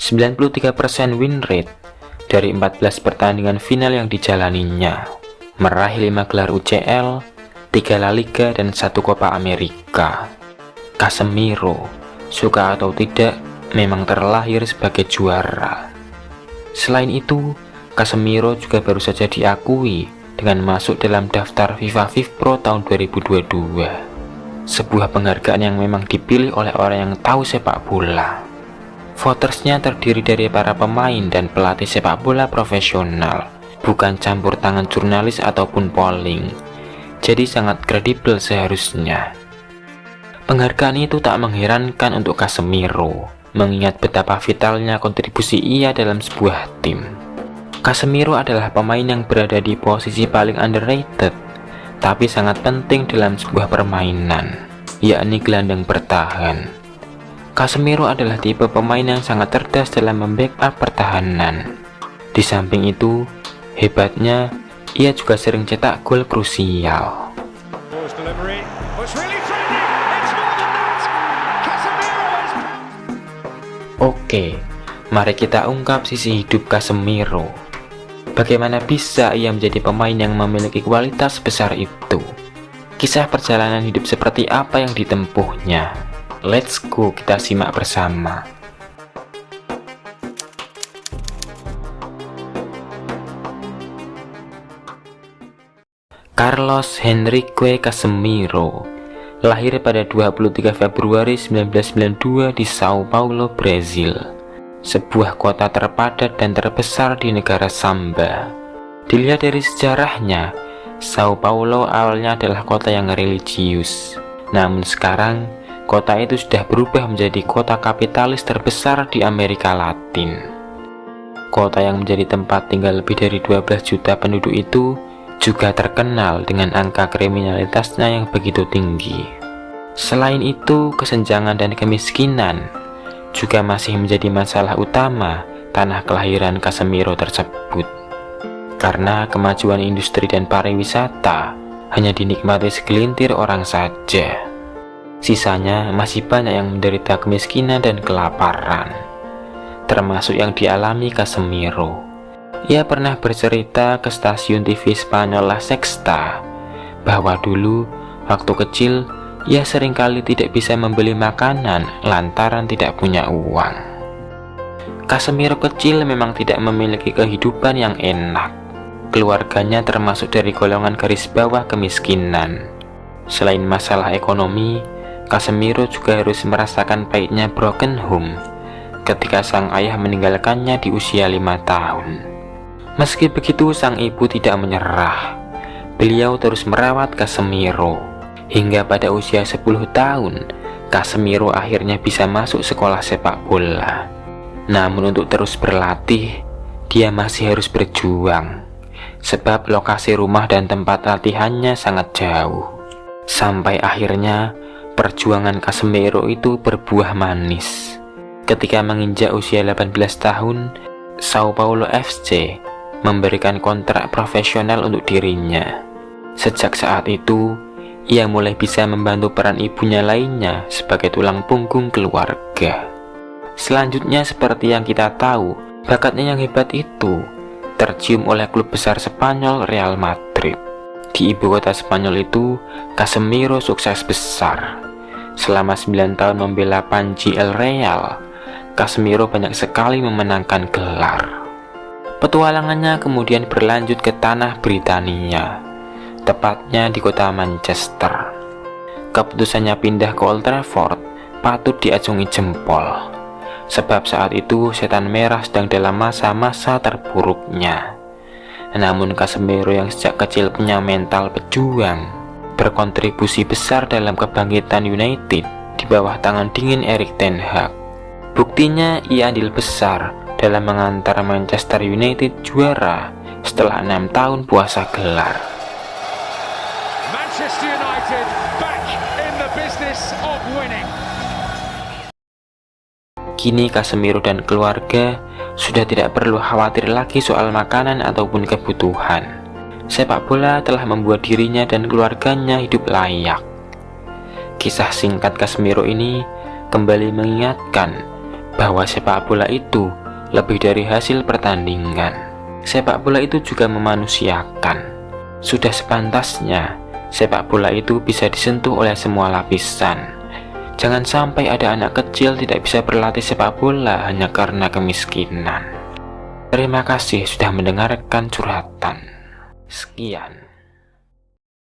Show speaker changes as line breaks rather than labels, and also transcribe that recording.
93% win rate dari 14 pertandingan final yang dijalaninya, meraih 5 gelar UCL, 3 La Liga, dan 1 Copa America. Casemiro, suka atau tidak, memang terlahir sebagai juara. Selain itu, Casemiro juga baru saja diakui dengan masuk dalam daftar FIFA FIFPro tahun 2022, sebuah penghargaan yang memang dipilih oleh orang yang tahu sepak bola. Votersnya terdiri dari para pemain dan pelatih sepak bola profesional, bukan campur tangan jurnalis ataupun polling, jadi sangat kredibel seharusnya. Penghargaan itu tak mengherankan untuk Casemiro, mengingat betapa vitalnya kontribusi ia dalam sebuah tim. Casemiro adalah pemain yang berada di posisi paling underrated, tapi sangat penting dalam sebuah permainan, yakni gelandang bertahan. Casemiro adalah tipe pemain yang sangat cerdas dalam membackup pertahanan. Di samping itu, hebatnya, ia juga sering cetak gol krusial. Oke, mari kita ungkap sisi hidup Casemiro. Bagaimana bisa ia menjadi pemain yang memiliki kualitas sebesar itu? Kisah perjalanan hidup seperti apa yang ditempuhnya? Let's go, kita simak bersama. Carlos Henrique Casemiro lahir pada 23 Februari 1992 di Sao Paulo, Brazil, sebuah kota terpadat dan terbesar di negara Samba. Dilihat dari sejarahnya, Sao Paulo awalnya adalah kota yang religius, namun sekarang kota itu sudah berubah menjadi kota kapitalis terbesar di Amerika Latin. Kota yang menjadi tempat tinggal lebih dari 12 juta penduduk itu juga terkenal dengan angka kriminalitasnya yang begitu tinggi. Selain itu, kesenjangan dan kemiskinan juga masih menjadi masalah utama tanah kelahiran Casemiro tersebut. Karena kemajuan industri dan pariwisata hanya dinikmati segelintir orang saja. Sisanya masih banyak yang menderita kemiskinan dan kelaparan, termasuk yang dialami Casemiro. Ia pernah bercerita ke stasiun TV Spanyol La Sexta bahwa dulu waktu kecil ia seringkali tidak bisa membeli makanan lantaran tidak punya uang. Casemiro kecil memang tidak memiliki kehidupan yang enak. Keluarganya termasuk dari golongan garis bawah kemiskinan. Selain masalah ekonomi, Casemiro juga harus merasakan pahitnya broken home ketika sang ayah meninggalkannya di usia 5 tahun. Meski begitu, sang ibu tidak menyerah. Beliau terus merawat Casemiro hingga pada usia 10 tahun, Casemiro akhirnya bisa masuk sekolah sepak bola. Namun untuk terus berlatih, dia masih harus berjuang, sebab lokasi rumah dan tempat latihannya sangat jauh. Sampai akhirnya perjuangan Casemiro itu berbuah manis. Ketika menginjak usia 18 tahun, Sao Paulo FC memberikan kontrak profesional untuk dirinya. Sejak saat itu, ia mulai bisa membantu peran ibunya lainnya sebagai tulang punggung keluarga. Selanjutnya, seperti yang kita tahu, bakatnya yang hebat itu tercium oleh klub besar Spanyol Real Madrid. Di ibu kota Spanyol itu, Casemiro sukses besar. Selama 9 tahun membela Panji El Real, Casemiro banyak sekali memenangkan gelar. Petualangannya kemudian berlanjut ke tanah Britania, tepatnya di kota Manchester. Keputusannya pindah ke Old Trafford patut diacungi jempol, sebab saat itu setan merah sedang dalam masa-masa terburuknya. Namun Casemiro yang sejak kecil punya mental pejuang, berkontribusi besar dalam kebangkitan United di bawah tangan dingin Erik ten Hag. Buktinya ia andil besar dalam mengantar Manchester United juara setelah 6 tahun puasa gelar. Manchester United back in the business of winning. Kini Casemiro dan keluarga sudah tidak perlu khawatir lagi soal makanan ataupun kebutuhan. Sepak bola telah membuat dirinya dan keluarganya hidup layak. Kisah singkat Casemiro ini kembali mengingatkan bahwa sepak bola itu lebih dari hasil pertandingan. Sepak bola itu juga memanusiakan. Sudah sepantasnya sepak bola itu bisa disentuh oleh semua lapisan. Jangan sampai ada anak kecil tidak bisa berlatih sepak bola hanya karena kemiskinan. Terima kasih sudah mendengarkan curhatan. Sekian.